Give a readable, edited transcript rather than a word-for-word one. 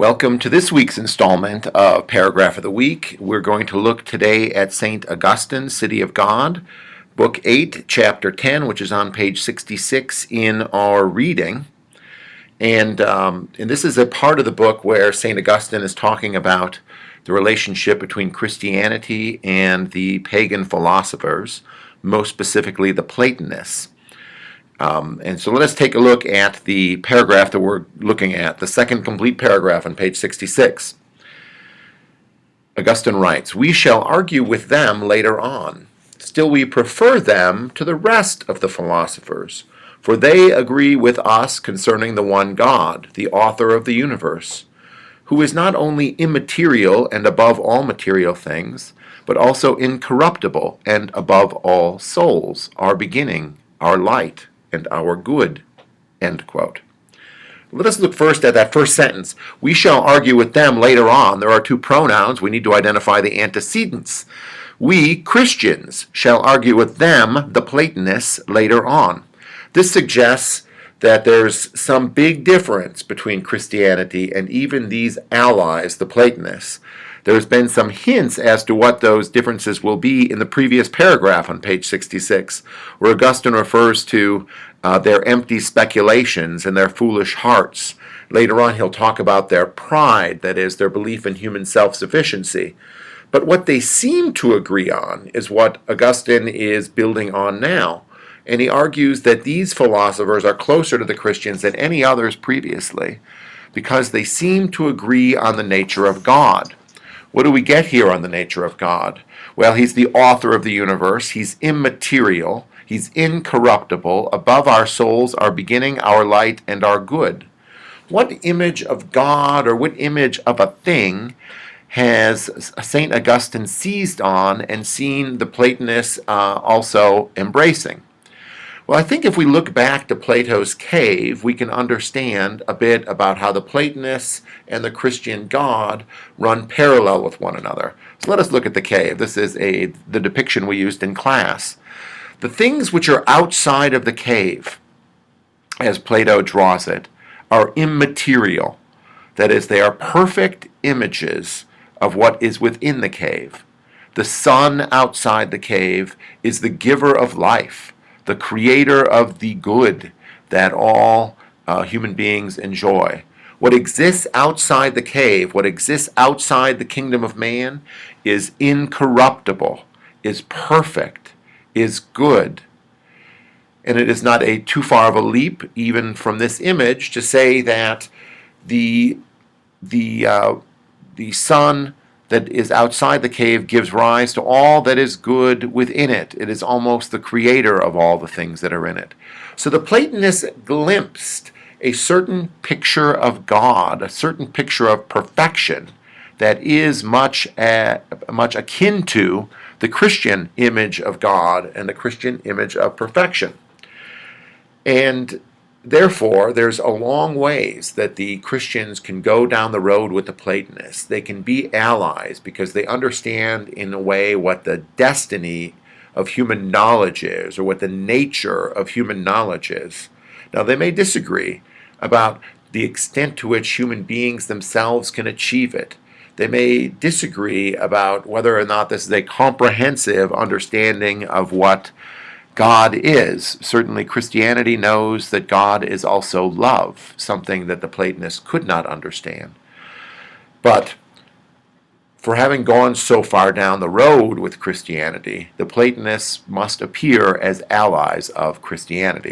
Welcome to this week's installment of Paragraph of the Week. We're going to look today at St. Augustine, City of God, Book 8, Chapter 10, which is on page 66 in our reading. And this is a part of the book where St. Augustine is talking about the relationship between Christianity and the pagan philosophers, most specifically the Platonists. And so let us take a look at the paragraph that we're looking at, the second complete paragraph on page 66. Augustine writes, "We shall argue with them later on. Still we prefer them to the rest of the philosophers, for they agree with us concerning the one God, the author of the universe, who is not only immaterial and above all material things, but also incorruptible and above all souls, our beginning, our light, and our good." End quote. Let us look first at that first sentence. We shall argue with them later on. There are two pronouns. We need to identify the antecedents. We, Christians, shall argue with them, the Platonists, later on. This suggests that there's some big difference between Christianity and even these allies, the Platonists. There's been some hints as to what those differences will be in the previous paragraph on page 66, where Augustine refers to their empty speculations and their foolish hearts. Later on, he'll talk about their pride, that is, their belief in human self-sufficiency. But what they seem to agree on is what Augustine is building on now. And he argues that these philosophers are closer to the Christians than any others previously, because they seem to agree on the nature of God. What do we get here on the nature of God? Well, he's the author of the universe. He's immaterial. He's incorruptible, above our souls, our beginning, our light, and our good. What image of God or what image of a thing has St. Augustine seized on and seen the Platonists also embracing? Well, I think if we look back to Plato's cave, we can understand a bit about how the Platonists and the Christian God run parallel with one another. So let us look at the cave. This is the depiction we used in class. The things which are outside of the cave, as Plato draws it, are immaterial. That is, they are perfect images of what is within the cave. The sun outside the cave is the giver of life, the creator of the good that all human beings enjoy. What exists outside the cave, what exists outside the kingdom of man, is incorruptible, is perfect, is good. And it is not too far of a leap, even from this image, to say that the sun that is outside the cave gives rise to all that is good within it. It is almost the creator of all the things that are in it. So the Platonists glimpsed a certain picture of God, a certain picture of perfection that is much akin to the Christian image of God and the Christian image of perfection. And therefore, there's a long ways that the Christians can go down the road with the Platonists. They can be allies because they understand in a way what the destiny of human knowledge is, or what the nature of human knowledge is. Now, they may disagree about the extent to which human beings themselves can achieve it. They may disagree about whether or not this is a comprehensive understanding of what God is. Certainly Christianity knows that God is also love, something that the Platonists could not understand. But for having gone so far down the road with Christianity, the Platonists must appear as allies of Christianity.